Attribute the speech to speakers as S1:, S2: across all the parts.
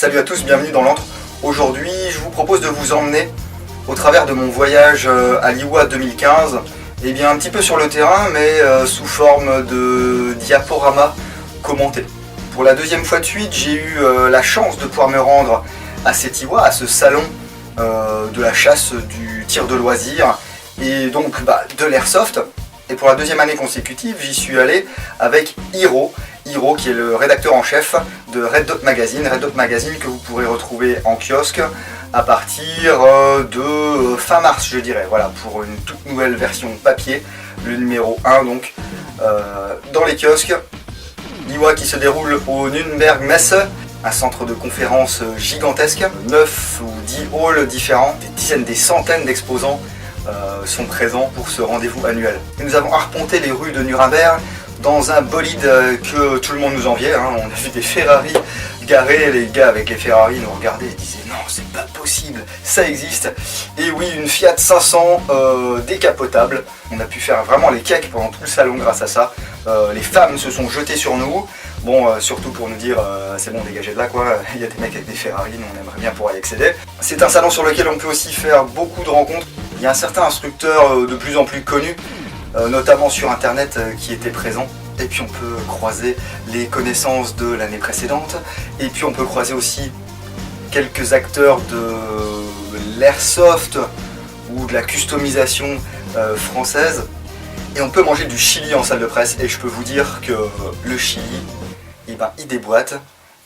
S1: Salut à tous, bienvenue dans l'Antre. Aujourd'hui, je vous propose de vous emmener au travers de mon voyage à l'IWA 2015, et bien un petit peu sur le terrain, mais sous forme de diaporama commenté. Pour la deuxième fois de suite, j'ai eu la chance de pouvoir me rendre à cet IWA, à ce salon de la chasse, du tir de loisirs, et donc de l'airsoft. Et pour la deuxième année consécutive, j'y suis allé avec Hiro, qui est le rédacteur en chef de Red Dot Magazine que vous pourrez retrouver en kiosque à partir de fin mars, je dirais, voilà, pour une toute nouvelle version papier, le numéro 1 donc, dans les kiosques. L'IWA qui se déroule au Nürnberg Messe, un centre de conférence gigantesque, 9 ou 10 halls différents, des dizaines, des centaines d'exposants sont présents pour ce rendez-vous annuel. Et nous avons arpenté les rues de Nuremberg dans un bolide que tout le monde nous enviait, hein. On a vu des Ferrari garés, les gars avec les Ferrari nous regardaient et disaient non, c'est pas possible, ça existe. Et oui, une Fiat 500 décapotable. On a pu faire vraiment les cakes pendant tout le salon grâce à ça. Les femmes se sont jetées sur nous, bon, surtout pour nous dire c'est bon, dégagez de là quoi, il y a des mecs avec des Ferrari, nous on aimerait bien pouvoir y accéder. C'est un salon sur lequel on peut aussi faire beaucoup de rencontres. Il y a un certain instructeur de plus en plus connu, notamment sur internet, qui était présent. Et puis on peut croiser les connaissances de l'année précédente. Et puis on peut croiser aussi quelques acteurs de l'airsoft ou de la customisation française. Et on peut manger du chili en salle de presse. Et je peux vous dire que le chili, il déboîte.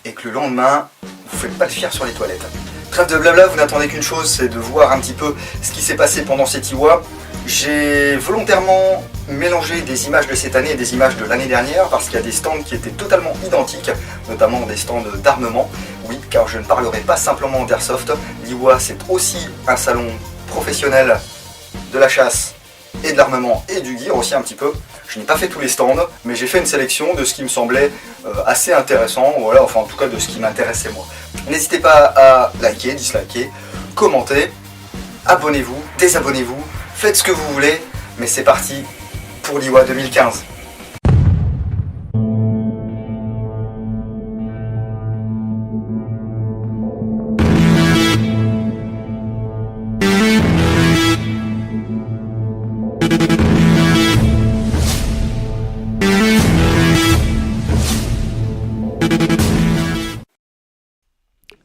S1: Et que le lendemain, vous ne faites pas le fier sur les toilettes. Trêve de blabla, vous n'attendez qu'une chose, c'est de voir un petit peu ce qui s'est passé pendant cet IWA. J'ai volontairement mélangé des images de cette année et des images de l'année dernière parce qu'il y a des stands qui étaient totalement identiques, notamment des stands d'armement. Oui, car je ne parlerai pas simplement d'airsoft. L'IWA, c'est aussi un salon professionnel de la chasse et de l'armement et du gear aussi un petit peu. Je n'ai pas fait tous les stands, mais j'ai fait une sélection de ce qui me semblait assez intéressant, voilà, enfin en tout cas de ce qui m'intéressait moi. N'hésitez pas à liker, disliker, commenter, abonnez-vous, désabonnez-vous, faites ce que vous voulez, mais c'est parti pour l'IWA 2015.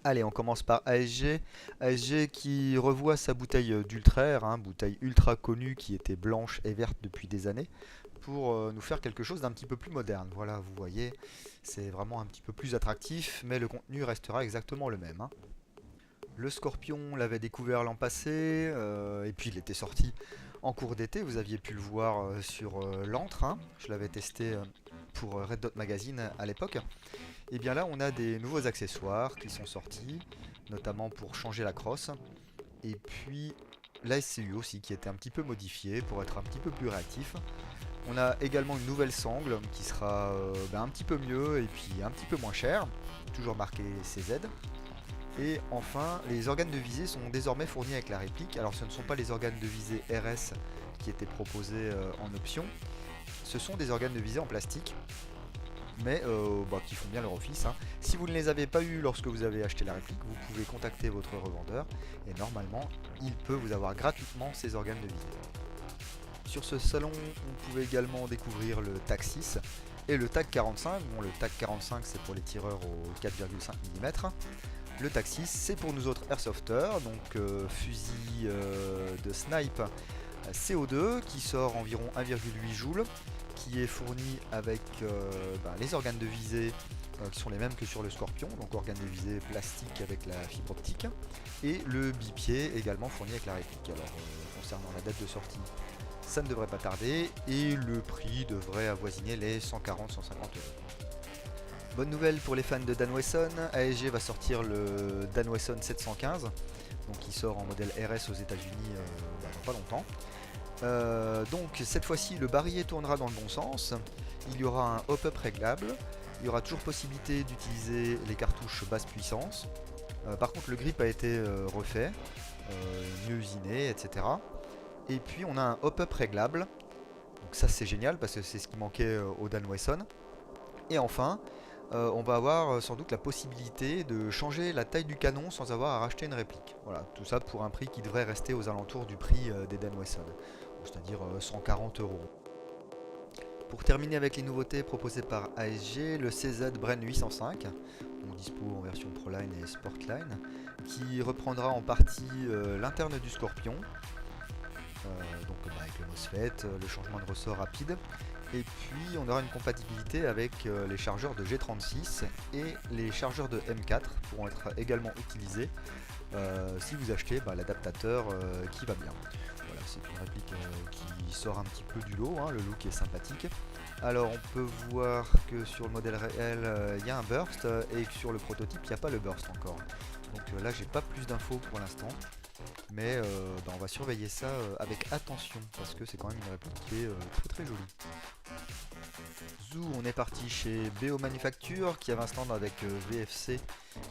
S2: Allez, on commence par ASG. ASG qui revoit sa bouteille d'Ultrair, hein, bouteille ultra connue qui était blanche et verte depuis des années, pour nous faire quelque chose d'un petit peu plus moderne. Voilà, vous voyez, c'est vraiment un petit peu plus attractif, mais le contenu restera exactement le même, hein. Le Scorpion l'avait découvert l'an passé, et puis il était sorti en cours d'été, vous aviez pu le voir sur l'Antre, hein. Je l'avais testé pour Red Dot Magazine à l'époque. Et bien là on a des nouveaux accessoires qui sont sortis, notamment pour changer la crosse, et puis la SCU aussi qui était un petit peu modifiée pour être un petit peu plus réactif. On a également une nouvelle sangle qui sera un petit peu mieux et puis un petit peu moins cher, toujours marqué CZ. Et enfin, les organes de visée sont désormais fournis avec la réplique. Alors ce ne sont pas les organes de visée RS qui étaient proposés en option, ce sont des organes de visée en plastique, mais qui font bien leur office, hein. Si vous ne les avez pas eu lorsque vous avez acheté la réplique, vous pouvez contacter votre revendeur et normalement il peut vous avoir gratuitement ces organes de visée. Sur ce salon, on pouvait également découvrir le TAC 6 et le TAC 45. Bon, le TAC 45 c'est pour les tireurs au 4,5 mm. Le TAC 6 c'est pour nous autres airsofters, donc fusil de snipe CO2 qui sort environ 1,8 joules, qui est fourni avec les organes de visée qui sont les mêmes que sur le Scorpion, donc organes de visée plastique avec la fibre optique, et le bipied également fourni avec la réplique. Alors concernant la date de sortie, ça ne devrait pas tarder, et le prix devrait avoisiner les 140-150 euros. Bonne nouvelle pour les fans de Dan Wesson, ASG va sortir le Dan Wesson 715, donc qui sort en modèle RS aux États-Unis dans pas longtemps. Donc cette fois-ci le barillet tournera dans le bon sens, il y aura un hop-up réglable, il y aura toujours possibilité d'utiliser les cartouches basse puissance. Par contre le grip a été refait, mieux usiné, etc. Et puis on a un hop-up réglable, donc ça c'est génial parce que c'est ce qui manquait au Dan Wesson. Et enfin on va avoir sans doute la possibilité de changer la taille du canon sans avoir à racheter une réplique. Voilà, tout ça pour un prix qui devrait rester aux alentours du prix d'Eden Wesson, c'est-à-dire 140 euros. Pour terminer avec les nouveautés proposées par ASG, le CZ Bren 805, dispo en version Proline et Sportline, qui reprendra en partie l'interne du Scorpion, donc avec le MOSFET, le changement de ressort rapide, et puis on aura une compatibilité avec les chargeurs de G36 et les chargeurs de M4 pourront être également utilisés si vous achetez l'adaptateur qui va bien. Voilà, c'est une réplique qui sort un petit peu du lot, le look est sympathique. Alors on peut voir que sur le modèle réel il y a un burst et que sur le prototype il n'y a pas le burst encore. Donc là j'ai pas plus d'infos pour l'instant, mais on va surveiller ça avec attention parce que c'est quand même une réplique qui est très jolie. Zou, on est parti chez BO Manufacture qui avait un stand avec VFC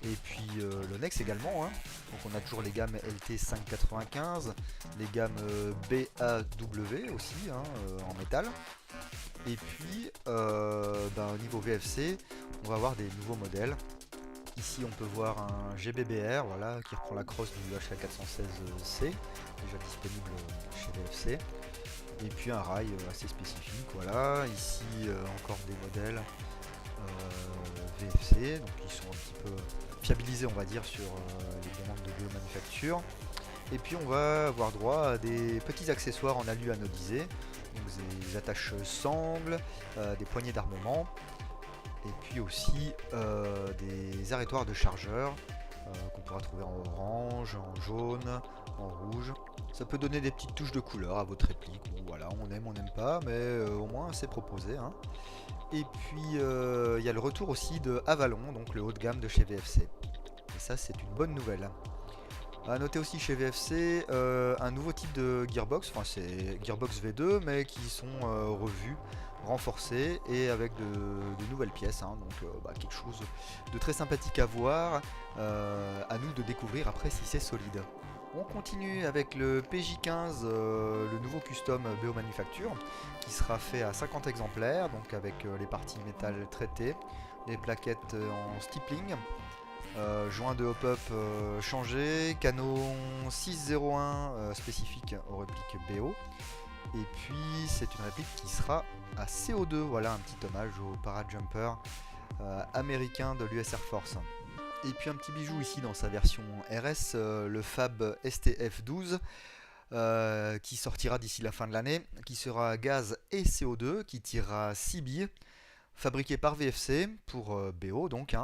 S2: et puis le Nex également. Donc on a toujours les gammes LT 595, les gammes BAW aussi en métal. Et puis au niveau VFC, on va avoir des nouveaux modèles. Ici on peut voir un GBBR qui reprend la crosse du HK416C, déjà disponible chez VFC. Et puis un rail assez spécifique, ici encore des modèles VFC, donc ils sont un petit peu fiabilisés on va dire sur les demandes de biomanufacture. Et puis on va avoir droit à des petits accessoires en alu anodisé, donc des attaches sangles, des poignées d'armement, et puis aussi des arrêtoirs de chargeurs qu'on pourra trouver en orange, en jaune, en rouge. Ça peut donner des petites touches de couleur à votre réplique. Bon, voilà, on aime, on n'aime pas, mais au moins c'est proposé. Et puis il y a le retour aussi de Avalon, donc le haut de gamme de chez VFC. Et ça c'est une bonne nouvelle. A noter aussi chez VFC un nouveau type de gearbox, enfin c'est gearbox V2 mais qui sont revus, renforcés et avec de nouvelles pièces, donc quelque chose de très sympathique à voir, à nous de découvrir après si c'est solide. On continue avec le PJ15, le nouveau custom BO Manufacture, qui sera fait à 50 exemplaires, donc avec les parties métal traitées, les plaquettes en stippling, joint de hop-up changé, canon 601 spécifique aux répliques BO. Et puis c'est une réplique qui sera à CO2, voilà un petit hommage au parajumper américain de l'US Air Force. Et puis un petit bijou ici dans sa version RS, le Fab STF12 qui sortira d'ici la fin de l'année, qui sera gaz et CO2, qui tirera 6 billes, fabriqué par VFC pour BO donc,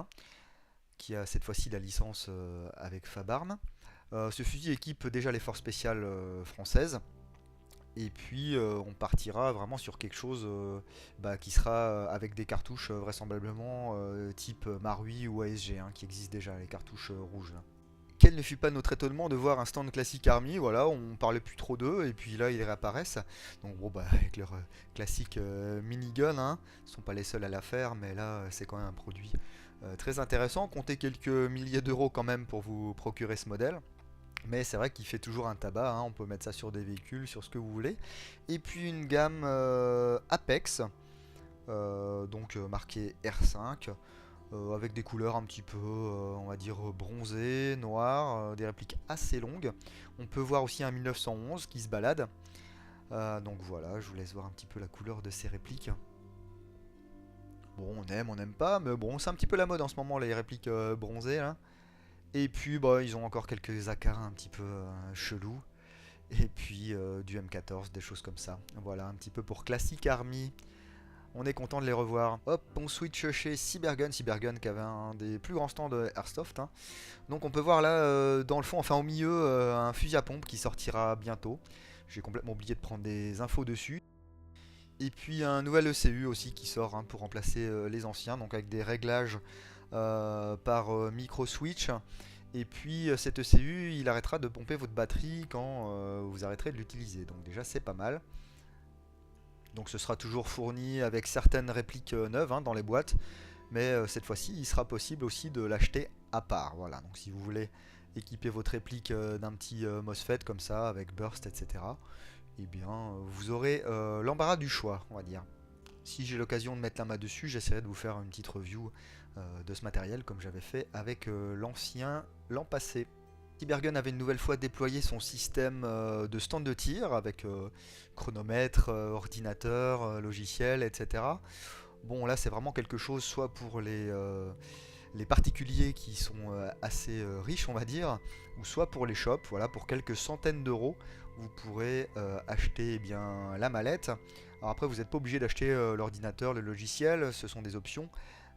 S2: qui a cette fois-ci la licence avec Fabarm. Ce fusil équipe déjà les forces spéciales françaises. Et puis on partira vraiment sur quelque chose qui sera avec des cartouches vraisemblablement type Marui ou ASG, qui existent déjà, les cartouches rouges. Quel ne fut pas notre étonnement de voir un stand classique Army, on parlait plus trop d'eux et puis là ils réapparaissent. Donc avec leur classique minigun, ils sont pas les seuls à la faire, mais là c'est quand même un produit très intéressant. Comptez quelques milliers d'euros quand même pour vous procurer ce modèle. Mais c'est vrai qu'il fait toujours un tabac, on peut mettre ça sur des véhicules, sur ce que vous voulez. Et puis une gamme Apex, donc marquée R5, avec des couleurs un petit peu, on va dire, bronzées, noires, des répliques assez longues. On peut voir aussi un 1911 qui se balade. Donc voilà, je vous laisse voir un petit peu la couleur de ces répliques. Bon, on n'aime pas, mais bon, c'est un petit peu la mode en ce moment, les répliques bronzées, là. Et puis ils ont encore quelques acarres un petit peu chelous. Et puis du M14, des choses comme ça. Voilà, un petit peu pour Classic Army. On est content de les revoir. Hop, on switch chez Cybergun. Cybergun qui avait un des plus grands stands de Airsoft. Donc on peut voir là, dans le fond, enfin au milieu, un fusil à pompe qui sortira bientôt. J'ai complètement oublié de prendre des infos dessus. Et puis un nouvel ECU aussi qui sort pour remplacer les anciens. Donc avec des réglages par micro switch. Et puis cet ECU il arrêtera de pomper votre batterie quand vous arrêterez de l'utiliser, donc déjà c'est pas mal. Donc ce sera toujours fourni avec certaines répliques neuves dans les boîtes, mais cette fois-ci il sera possible aussi de l'acheter à part. Voilà, donc si vous voulez équiper votre réplique d'un petit MOSFET comme ça avec burst etc, et bien vous aurez l'embarras du choix, on va dire. Si j'ai l'occasion de mettre la main dessus, j'essaierai de vous faire une petite review de ce matériel comme j'avais fait avec l'ancien l'an passé. Cybergun avait une nouvelle fois déployé son système de stand de tir avec chronomètre, ordinateur, logiciel, etc. Bon, là c'est vraiment quelque chose soit pour les particuliers qui sont assez riches, on va dire, ou soit pour les shops. Voilà, pour quelques centaines d'euros, vous pourrez acheter eh bien, la mallette. Alors après, vous n'êtes pas obligé d'acheter l'ordinateur, le logiciel, ce sont des options,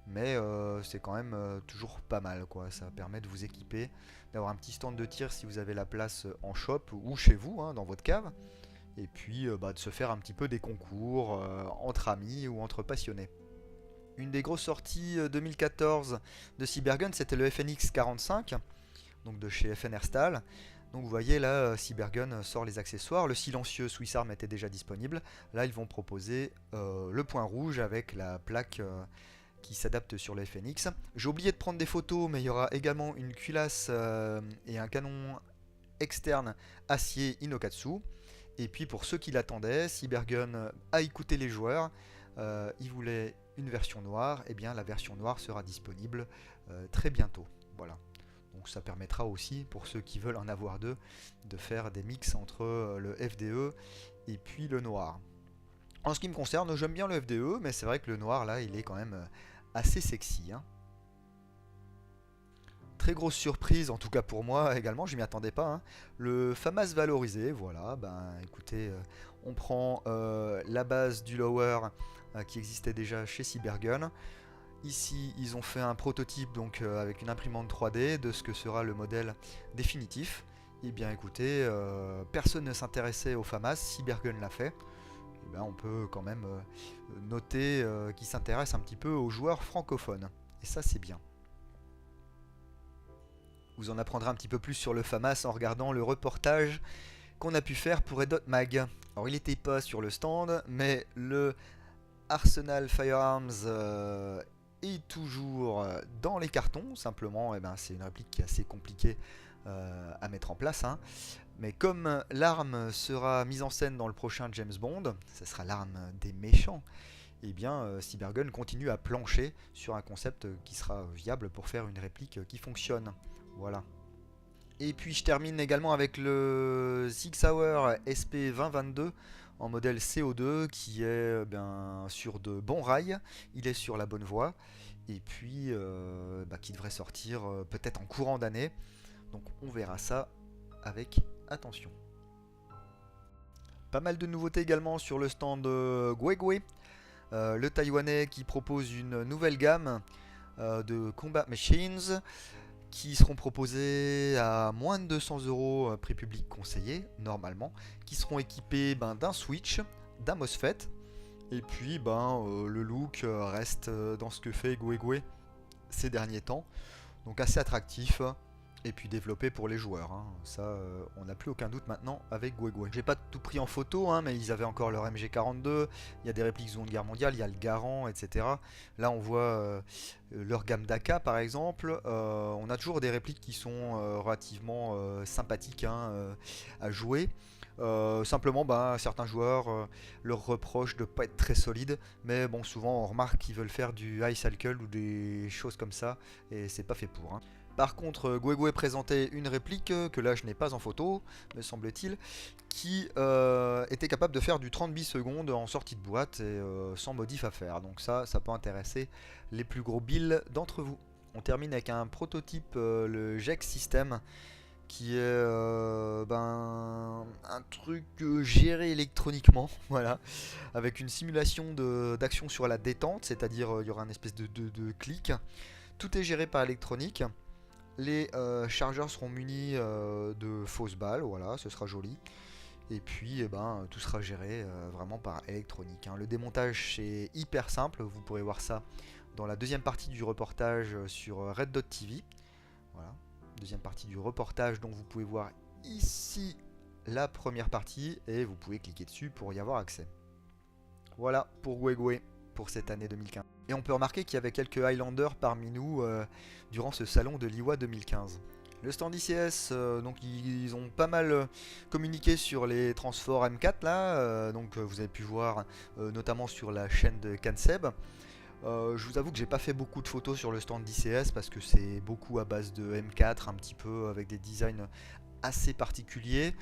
S2: mais c'est quand même toujours pas mal, quoi. Ça permet de vous équiper, d'avoir un petit stand de tir si vous avez la place en shop ou chez vous, hein, dans votre cave, et puis de se faire un petit peu des concours entre amis ou entre passionnés. Une des grosses sorties 2014 de Cybergun, c'était le FNX 45, donc de chez FNR Stahl. Donc vous voyez là, Cybergun sort les accessoires, le silencieux Swiss Arm était déjà disponible. Là ils vont proposer le point rouge avec la plaque qui s'adapte sur le FNX. J'ai oublié de prendre des photos, mais il y aura également une culasse et un canon externe acier Inokatsu. Et puis pour ceux qui l'attendaient, Cybergun a écouté les joueurs, ils voulaient une version noire, et bien la version noire sera disponible très bientôt. Voilà. Donc ça permettra aussi, pour ceux qui veulent en avoir deux, de faire des mix entre le FDE et puis le noir. En ce qui me concerne, j'aime bien le FDE, mais c'est vrai que le noir là, il est quand même assez sexy, hein. Très grosse surprise, en tout cas pour moi également, je m'y attendais pas, hein. Le FAMAS valorisé, voilà, ben écoutez, on prend la base du lower qui existait déjà chez Cybergun. Ici, ils ont fait un prototype donc avec une imprimante 3D de ce que sera le modèle définitif. Et bien écoutez, personne ne s'intéressait au FAMAS, Cybergun l'a fait. Et bien, on peut quand même noter qu'il s'intéresse un petit peu aux joueurs francophones. Et ça, c'est bien. Vous en apprendrez un petit peu plus sur le FAMAS en regardant le reportage qu'on a pu faire pour Red Dot Mag. Alors, il n'était pas sur le stand, mais le Arsenal Firearms est toujours dans les cartons. Simplement, eh ben, c'est une réplique qui est assez compliquée à mettre en place, hein. Mais comme l'arme sera mise en scène dans le prochain James Bond, ça sera l'arme des méchants, et bien Cybergun continue à plancher sur un concept qui sera viable pour faire une réplique qui fonctionne. Voilà. Et puis je termine également avec le Sig Sauer SP2022 en modèle CO2 qui est sur de bons rails, il est sur la bonne voie, et puis qui devrait sortir peut-être en courant d'année. Donc on verra ça avec attention. Pas mal de nouveautés également sur le stand Guegui, le taïwanais qui propose une nouvelle gamme de combat machines qui seront proposés à moins de 200 € prix public conseillé normalement, qui seront équipés d'un switch, d'un MOSFET, et puis le look reste dans ce que fait Guegui ces derniers temps, donc assez attractif et puis développé pour les joueurs, hein. Ça on n'a plus aucun doute maintenant avec Guegui. J'ai pas tout pris en photo, hein, mais ils avaient encore leur MG42, il y a des répliques Seconde Guerre mondiale, il y a le Garand, etc. Là on voit leur gamme d'AK par exemple, on a toujours des répliques qui sont relativement sympathiques, hein, à jouer. Simplement certains joueurs leur reprochent de ne pas être très solides, mais bon, souvent on remarque qu'ils veulent faire du high cycle ou des choses comme ça, et c'est pas fait pour, hein. Par contre, Guegui présentait une réplique que là je n'ai pas en photo, me semble-t-il, qui était capable de faire du 30 bisecondes en sortie de boîte et sans modif à faire. Donc ça peut intéresser les plus gros bills d'entre vous. On termine avec un prototype, le JEX System, qui est un truc géré électroniquement, voilà, avec une simulation d'action sur la détente, c'est-à-dire il y aura une espèce de clic. Tout est géré par électronique. Les chargeurs seront munis de fausses balles, voilà, ce sera joli. Et puis tout sera géré vraiment par électronique, hein. Le démontage c'est hyper simple, vous pourrez voir ça dans la deuxième partie du reportage sur Red Dot TV. Voilà, deuxième partie du reportage dont vous pouvez voir ici la première partie et vous pouvez cliquer dessus pour y avoir accès. Voilà pour Guegui pour cette année 2015. Et on peut remarquer qu'il y avait quelques Highlanders parmi nous durant ce salon de l'IWA 2015. Le stand ICS, donc ils ont pas mal communiqué sur les transforts M4 là, donc vous avez pu voir notamment sur la chaîne de Canseb. Je vous avoue que j'ai pas fait beaucoup de photos sur le stand d'ICS parce que c'est beaucoup à base de M4, un petit peu avec des designs assez particuliers.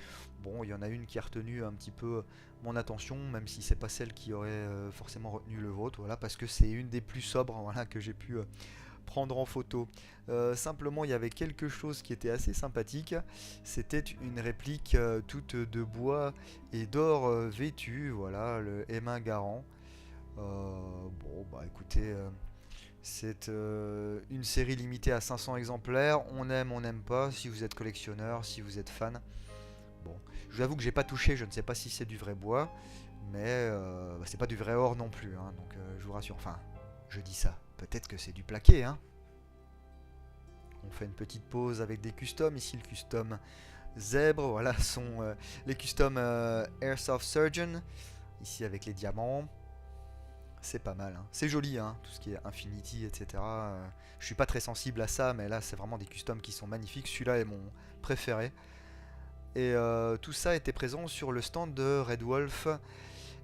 S2: Bon, il y en a une qui a retenu un petit peu mon attention, même si c'est pas celle qui aurait forcément retenu le vôtre, voilà, parce que c'est une des plus sobres, voilà, que j'ai pu prendre en photo. Simplement, il y avait quelque chose qui était assez sympathique. C'était une réplique toute de bois et d'or vêtue, voilà, le M1 Garand. Bon, bah écoutez, c'est une série limitée à 500 exemplaires. On aime, on n'aime pas. Si vous êtes collectionneur, si vous êtes fan. Bon, je vous avoue que j'ai pas touché. Je ne sais pas si c'est du vrai bois, mais bah, c'est pas du vrai or non plus. Hein, donc je vous rassure. Enfin, je dis ça. Peut-être que c'est du plaqué. Hein. On fait une petite pause avec des customs. Ici, le custom zèbre. Voilà, sont les customs Airsoft Surgeon. Ici avec les diamants. C'est pas mal, hein. C'est joli, hein, tout ce qui est Infinity, etc. Je suis pas très sensible à ça, mais là c'est vraiment des customs qui sont magnifiques. Celui-là est mon préféré. Et tout ça était présent sur le stand de Red Wolf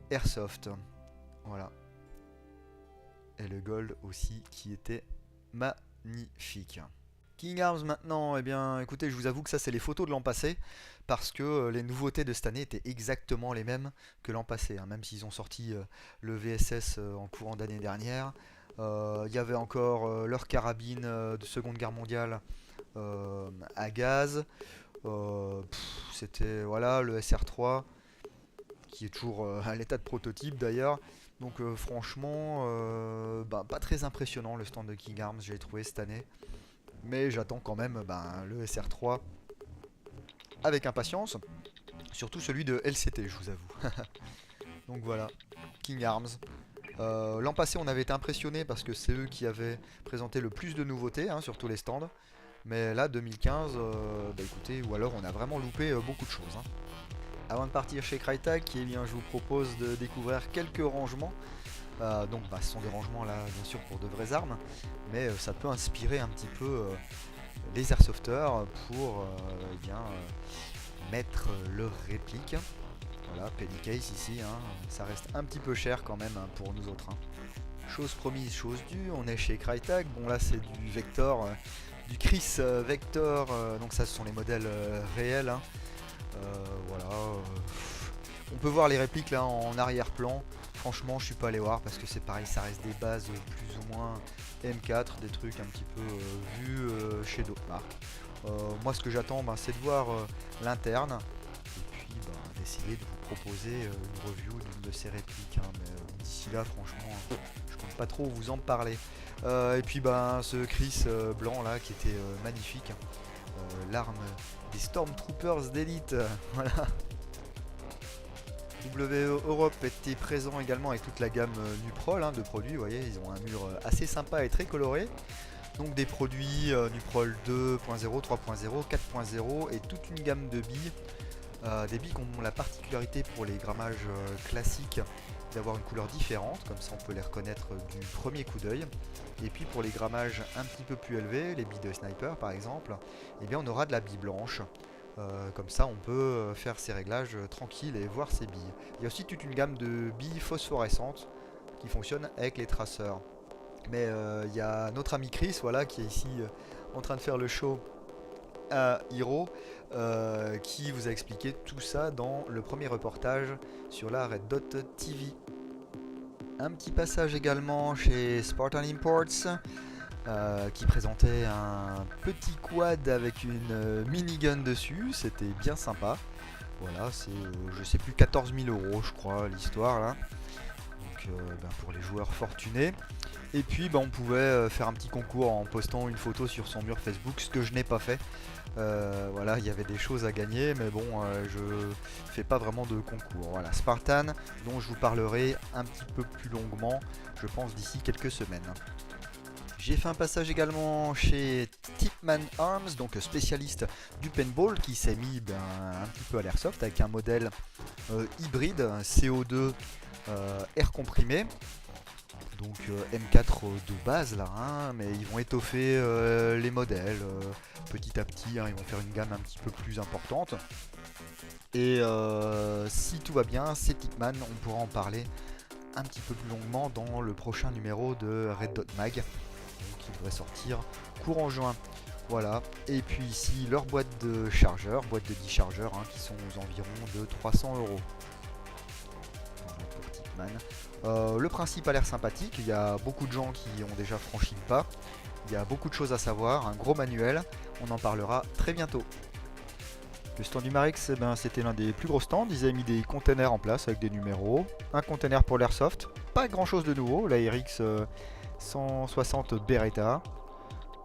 S2: Airsoft. Voilà. Et le gold aussi qui était magnifique. King Arms maintenant, eh bien écoutez, je vous avoue que ça c'est les photos de l'an passé, parce que les nouveautés de cette année étaient exactement les mêmes que l'an passé, hein, même s'ils ont sorti le VSS en courant d'année dernière. Il y avait encore leur carabine de Seconde Guerre mondiale à gaz. C'était voilà, le SR3, qui est toujours à l'état de prototype d'ailleurs. Donc franchement, bah, pas très impressionnant le stand de King Arms, j'ai trouvé cette année. Mais j'attends quand même le SR3 avec impatience. Surtout celui de LCT, je vous avoue. Donc voilà, King Arms. L'an passé, on avait été impressionné parce que c'est eux qui avaient présenté le plus de nouveautés hein, sur tous les stands. Mais là, 2015, bah écoutez, ou alors on a vraiment loupé beaucoup de choses. Hein. Avant de partir chez Crytek, eh bien, je vous propose de découvrir quelques rangements. Donc bah, ce sont des rangements là bien sûr pour de vraies armes, mais ça peut inspirer un petit peu les airsofters pour mettre leur réplique. Voilà, penny case ici, hein, ça reste un petit peu cher quand même hein, pour nous autres. Hein. Chose promise, chose due, on est chez Crytek, bon là c'est du Vector, du Chris Vector, donc ça ce sont les modèles réels. Hein. Voilà, on peut voir les répliques là en arrière-plan. Franchement, je suis pas allé voir parce que c'est pareil, ça reste des bases plus ou moins M4, des trucs un petit peu vus chez d'autres marques. Moi, ce que j'attends, c'est de voir l'interne et puis d'essayer de vous proposer une review d'une de ces répliques. Hein, mais d'ici là, franchement, je compte pas trop vous en parler. Et puis, ce Chris blanc là qui était magnifique, l'arme des Stormtroopers d'élite, voilà. WE Europe était présent également avec toute la gamme Nuprol hein, de produits, vous voyez, ils ont un mur assez sympa et très coloré. Donc des produits Nuprol 2.0, 3.0, 4.0 et toute une gamme de billes. Des billes qui ont la particularité pour les grammages classiques d'avoir une couleur différente, comme ça on peut les reconnaître du premier coup d'œil. Et puis pour les grammages un petit peu plus élevés, les billes de sniper par exemple, eh bien on aura de la bille blanche. Comme ça on peut faire ses réglages tranquilles et voir ses billes. Il y a aussi toute une gamme de billes phosphorescentes qui fonctionnent avec les traceurs. Mais il y a notre ami Chris voilà, qui est ici en train de faire le show à Hiro qui vous a expliqué tout ça dans le premier reportage sur la Red Dot TV. Un petit passage également chez Spartan Imports qui présentait un petit quad avec une minigun dessus, c'était bien sympa. Voilà, c'est je sais plus 14 000 € je crois l'histoire là. Donc pour les joueurs fortunés. Et puis on pouvait faire un petit concours en postant une photo sur son mur Facebook, ce que je n'ai pas fait. Voilà, il y avait des choses à gagner, mais bon, je fais pas vraiment de concours. Voilà, Spartan, dont je vous parlerai un petit peu plus longuement, je pense d'ici quelques semaines. J'ai fait un passage également chez Tipman Arms, donc spécialiste du paintball, qui s'est mis un petit peu à l'airsoft avec un modèle hybride CO2 air comprimé. Donc M4 de base là, hein, mais ils vont étoffer les modèles petit à petit, hein, ils vont faire une gamme un petit peu plus importante. Et si tout va bien, c'est Tipman, on pourra en parler un petit peu plus longuement dans le prochain numéro de Red Dot Mag, qui devrait sortir courant juin. Voilà, et puis ici leur boîte de chargeurs, boîte de 10 chargeurs, qui sont aux environs de 300 €. Voilà pour Tipman. Le principe a l'air sympathique, il y a beaucoup de gens qui ont déjà franchi le pas, il y a beaucoup de choses à savoir, un gros manuel, on en parlera très bientôt. Le stand du Marix, c'était l'un des plus gros stands, ils avaient mis des containers en place avec des numéros, un container pour l'airsoft, pas grand chose de nouveau, la RX 160 Beretta,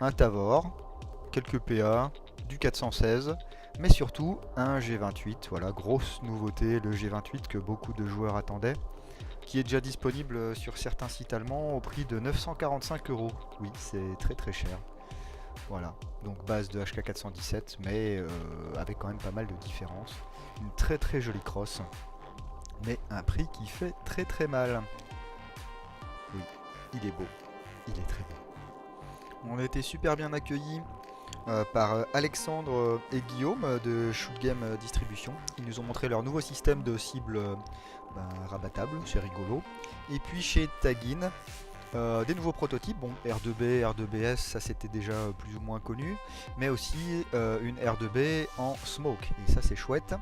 S2: un Tavor, quelques PA, du 416, mais surtout un G28, voilà, grosse nouveauté, le G28 que beaucoup de joueurs attendaient, qui est déjà disponible sur certains sites allemands au prix de 945 €. Oui, c'est très très cher. Voilà, donc base de HK417, mais avec quand même pas mal de différences. Une très très jolie crosse, mais un prix qui fait très très mal. Oui, il est beau, il est très beau. On a été super bien accueillis par Alexandre et Guillaume de Shoot Game Distribution. Ils nous ont montré leur nouveau système de cible rabattable, c'est rigolo. Et puis chez Tagin, des nouveaux prototypes, bon R2B, R2BS, ça c'était déjà plus ou moins connu, mais aussi une R2B en smoke, et ça c'est chouette.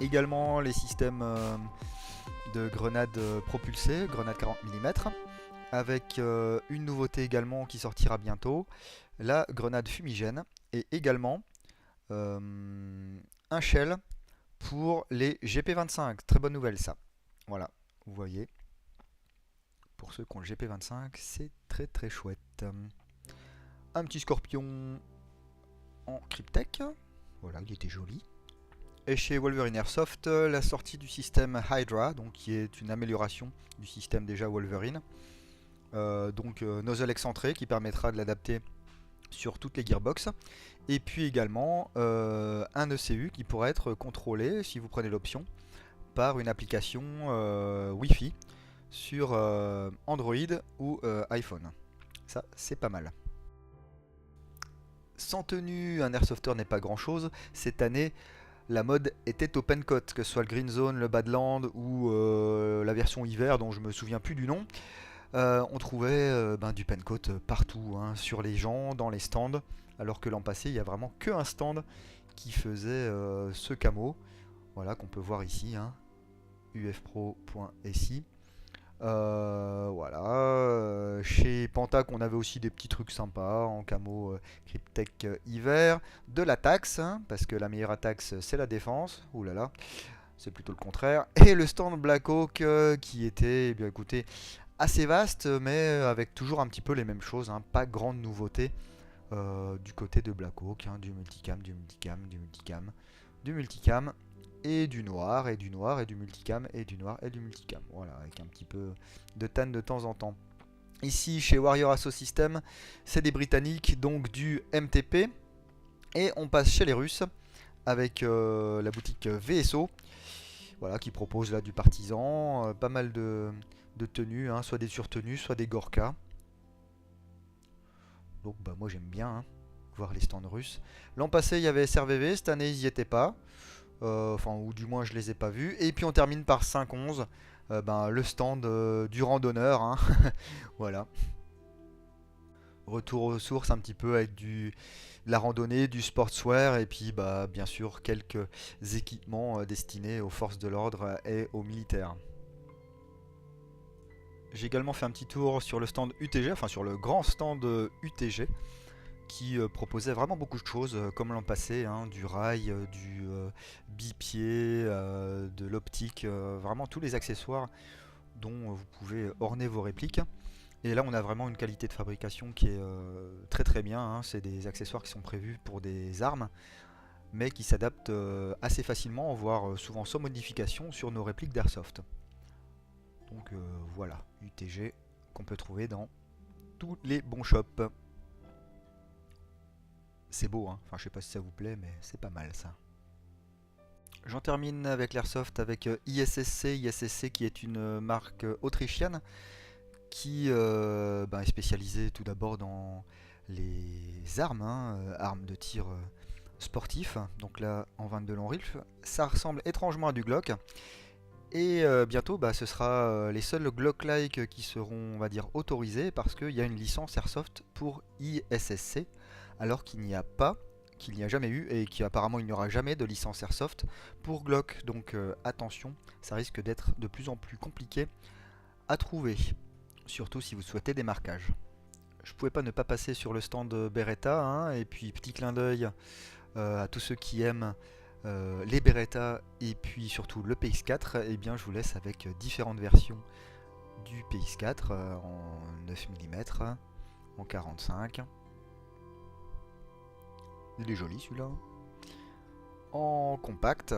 S2: Également les systèmes de grenades propulsées, grenades 40 mm, avec une nouveauté également qui sortira bientôt, la grenade fumigène, et également un shell pour les GP25, très bonne nouvelle ça. Voilà, vous voyez. Pour ceux qui ont le GP25, c'est très très chouette. Un petit scorpion en Cryptek. Voilà, il était joli. Et chez Wolverine Airsoft, la sortie du système Hydra, donc qui est une amélioration du système déjà Wolverine. Nozzle excentré qui permettra de l'adapter sur toutes les gearbox. Et puis également un ECU qui pourrait être contrôlé, si vous prenez l'option, par une application Wi-Fi sur Android ou iPhone. Ça, c'est pas mal. Sans tenue, un airsofter n'est pas grand chose. Cette année, la mode était au pencoat, que ce soit le Green Zone, le Badland ou la version hiver dont je me souviens plus du nom. On trouvait du pencoat partout, sur les gens, dans les stands, alors que l'an passé, il n'y a vraiment qu'un stand qui faisait ce camo. Voilà, qu'on peut voir ici, ufpro.si. Voilà, chez Pentac on avait aussi des petits trucs sympas en camo Cryptek hiver, de la taxe, parce que la meilleure attaque c'est la défense, oulala, c'est plutôt le contraire, et le stand Blackhawk qui était, bien écoutez, assez vaste, mais avec toujours un petit peu les mêmes choses, pas grande nouveauté du côté de Blackhawk, du multicam, du multicam, du multicam, du multicam, et du noir, et du noir, et du multicam, et du noir, et du multicam. Voilà, avec un petit peu de tan de temps en temps. Ici, chez Warrior Asso System, c'est des Britanniques, donc du MTP. Et on passe chez les Russes, avec la boutique VSO, voilà, qui propose là du partisan, pas mal de tenues, soit des surtenues, soit des Gorka. Donc moi j'aime bien voir les stands russes. L'an passé, il y avait SRVV, cette année, ils n'y étaient pas. Ou du moins je les ai pas vus. Et puis on termine par 5-11, le stand du randonneur, voilà. Retour aux sources un petit peu avec de la randonnée, du sportswear, et puis bien sûr quelques équipements destinés aux forces de l'ordre et aux militaires. J'ai également fait un petit tour sur le stand UTG, enfin sur le grand stand UTG, qui proposait vraiment beaucoup de choses comme l'an passé, du rail, du bipied, de l'optique, vraiment tous les accessoires dont vous pouvez orner vos répliques. Et là on a vraiment une qualité de fabrication qui est très très bien, c'est des accessoires qui sont prévus pour des armes, mais qui s'adaptent assez facilement, voire souvent sans modification, sur nos répliques d'airsoft. Donc voilà, UTG qu'on peut trouver dans tous les bons shops. C'est beau, enfin je sais pas si ça vous plaît, mais c'est pas mal ça. J'en termine avec l'airsoft, avec ISSC qui est une marque autrichienne qui est spécialisée tout d'abord dans les armes, armes de tir sportif. Donc là en 22 long rifle, ça ressemble étrangement à du Glock. Et bientôt, bah, ce sera les seuls Glock-like qui seront, on va dire, autorisés parce qu'il y a une licence Airsoft pour ISSC, alors qu'il n'y a jamais eu et qu'apparemment il n'y aura jamais de licence Airsoft pour Glock. Donc attention, ça risque d'être de plus en plus compliqué à trouver, surtout si vous souhaitez des marquages. Je pouvais pas ne pas passer sur le stand Beretta, hein, et puis petit clin d'œil à tous ceux qui aiment les Beretta et puis surtout le PX4, et bien je vous laisse avec différentes versions du PX4 en 9 mm, en 45. Il est joli celui-là. En compact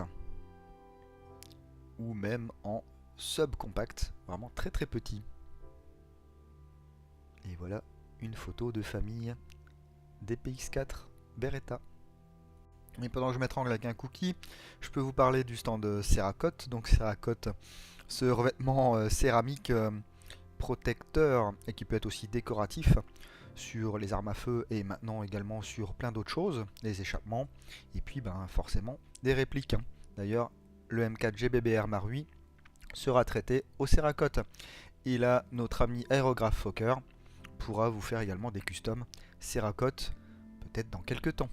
S2: ou même en subcompact, vraiment très très petit. Et voilà une photo de famille des PX4 Beretta. Et pendant que je m'étrangle avec un cookie, je peux vous parler du stand Cerakote. Donc Cerakote, ce revêtement céramique protecteur et qui peut être aussi décoratif sur les armes à feu et maintenant également sur plein d'autres choses, les échappements, et puis ben, forcément des répliques. D'ailleurs, le M4 GBBR Marui sera traité au Cerakote. Et là, notre ami Aérographe Fokker pourra vous faire également des customs Cerakote, peut-être dans quelques temps.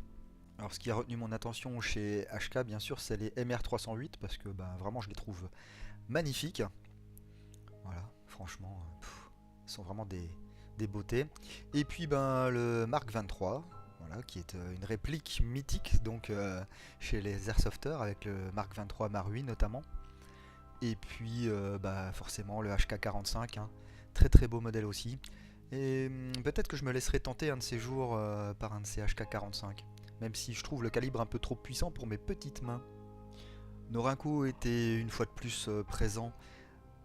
S2: Alors ce qui a retenu mon attention chez HK, bien sûr, c'est les MR308 parce que ben, vraiment je les trouve magnifiques. Voilà, franchement, ils sont vraiment des beautés. Et puis ben, le Mark 23, voilà, qui est une réplique mythique donc chez les Airsofters avec le Mark 23 Marui notamment. Et puis bah, forcément le HK45, hein, très très beau modèle aussi. Et peut-être que je me laisserai tenter un de ces jours par un de ces HK45. Même si je trouve le calibre un peu trop puissant pour mes petites mains. Norinco était une fois de plus présent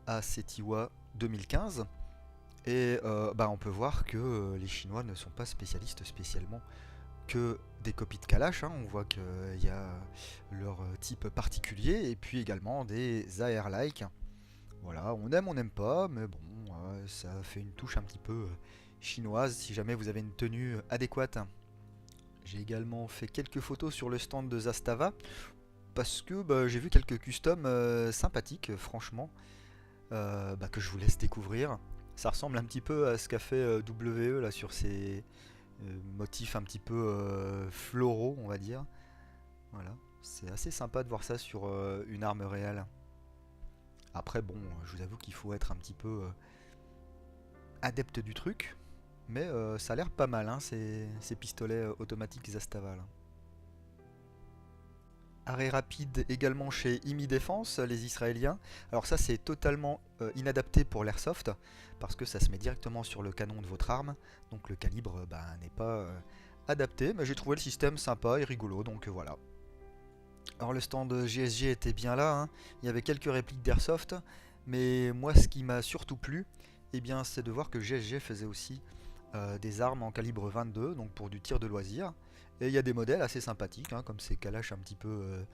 S2: à Setiwa 2015. Et bah, on peut voir que les Chinois ne sont pas spécialistes spécialement que des copies de Kalash. Hein. On voit qu'il y a leur type particulier et puis également des AR-like. Voilà, on aime, on n'aime pas, mais bon, ça fait une touche un petit peu chinoise si jamais vous avez une tenue adéquate. J'ai également fait quelques photos sur le stand de Zastava parce que bah, j'ai vu quelques customs sympathiques, franchement, bah, que je vous laisse découvrir. Ça ressemble un petit peu à ce qu'a fait WE là sur ses motifs un petit peu floraux, on va dire. Voilà, c'est assez sympa de voir ça sur une arme réelle. Après, bon, je vous avoue qu'il faut être un petit peu adepte du truc. Mais ça a l'air pas mal, hein, ces pistolets automatiques Zastava. Là. Arrêt rapide également chez IMI Défense, les Israéliens. Alors ça c'est totalement inadapté pour l'airsoft, parce que ça se met directement sur le canon de votre arme. Donc le calibre bah, n'est pas adapté, mais j'ai trouvé le système sympa et rigolo, donc voilà. Alors le stand GSG était bien là, hein. Il y avait quelques répliques d'airsoft, mais moi ce qui m'a surtout plu, eh bien, c'est de voir que GSG faisait aussi des armes en calibre 22, donc pour du tir de loisir. Et il y a des modèles assez sympathiques, hein, comme ces Kalash un petit peu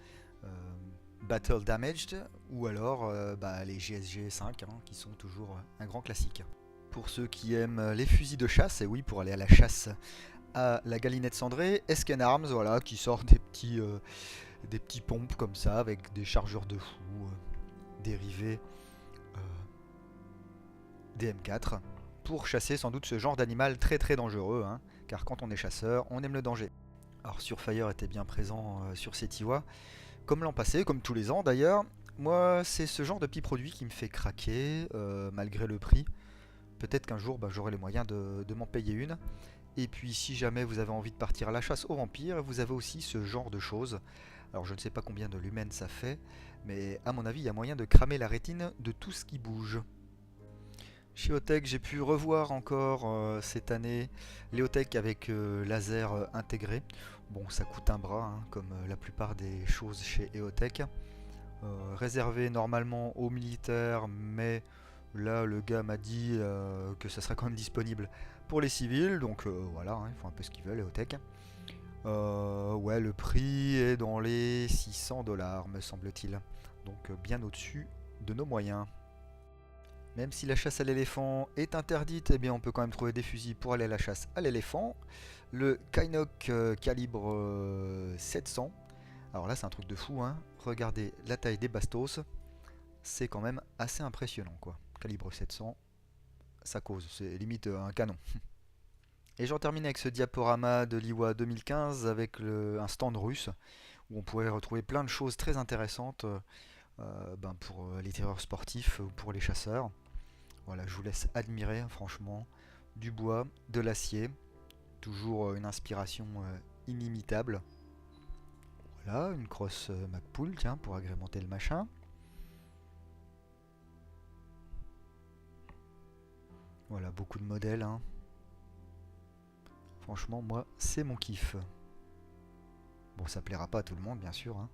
S2: Battle Damaged, ou alors bah, les GSG 5, hein, qui sont toujours un grand classique. Pour ceux qui aiment les fusils de chasse, et oui, pour aller à la chasse à la galinette cendrée, Esken Arms, voilà, qui sort des petits pompes comme ça, avec des chargeurs de fou dérivés des M4, pour chasser sans doute ce genre d'animal très très dangereux, hein, car quand on est chasseur, on aime le danger. Alors Surfire était bien présent sur Setiwa, comme l'an passé, comme tous les ans d'ailleurs. Moi, c'est ce genre de petits produits qui me fait craquer, malgré le prix. Peut-être qu'un jour, bah, j'aurai les moyens de m'en payer une. Et puis si jamais vous avez envie de partir à la chasse aux vampires, vous avez aussi ce genre de choses. Alors je ne sais pas combien de lumens ça fait, mais à mon avis, il y a moyen de cramer la rétine de tout ce qui bouge. Chez Otech, j'ai pu revoir encore cette année les Otech avec laser intégré. Bon, ça coûte un bras, hein, comme la plupart des choses chez EOTech. Réservé normalement aux militaires, mais là le gars m'a dit que ça sera quand même disponible pour les civils, donc voilà, hein, ils font un peu ce qu'ils veulent, EOTech. Ouais, le prix est dans les 600$, me semble-t-il, donc bien au-dessus de nos moyens. Même si la chasse à l'éléphant est interdite, eh bien on peut quand même trouver des fusils pour aller à la chasse à l'éléphant. Le Kynoch calibre 700. Alors là c'est un truc de fou, hein. Regardez la taille des bastos. c'est quand même assez impressionnant quoi. Calibre 700, ça cause, c'est limite un canon. Et j'en termine avec ce diaporama de l'Iwa 2015 avec un stand russe où on pourrait retrouver plein de choses très intéressantes pour les tireurs sportifs ou pour les chasseurs. Voilà, je vous laisse admirer, franchement, du bois, de l'acier, toujours une inspiration inimitable. Voilà, une crosse Magpul, tiens, pour agrémenter le machin. Voilà, beaucoup de modèles, hein. Franchement, moi, c'est mon kiff. Bon, ça plaira pas à tout le monde, bien sûr, hein.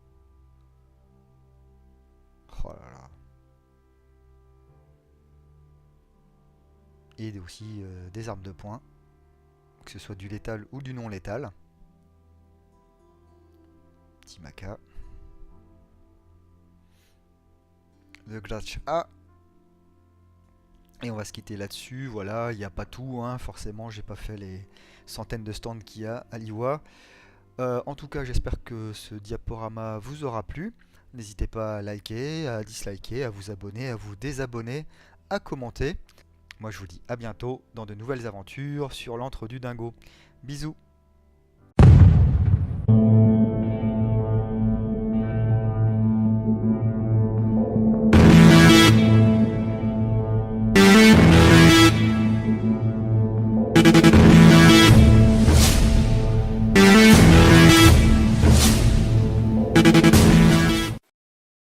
S2: Oh là là. Et aussi des armes de poing, que ce soit du létal ou du non létal. Petit maca. Le Glatch A. Et on va se quitter là-dessus. Voilà, il n'y a pas tout, hein. Forcément, j'ai pas fait les centaines de stands qu'il y a à l'Iwa. En tout cas, j'espère que ce diaporama vous aura plu. N'hésitez pas à liker, à disliker, à vous abonner, à vous désabonner, à commenter. Moi, je vous dis à bientôt dans de nouvelles aventures sur l'antre du dingo. Bisous.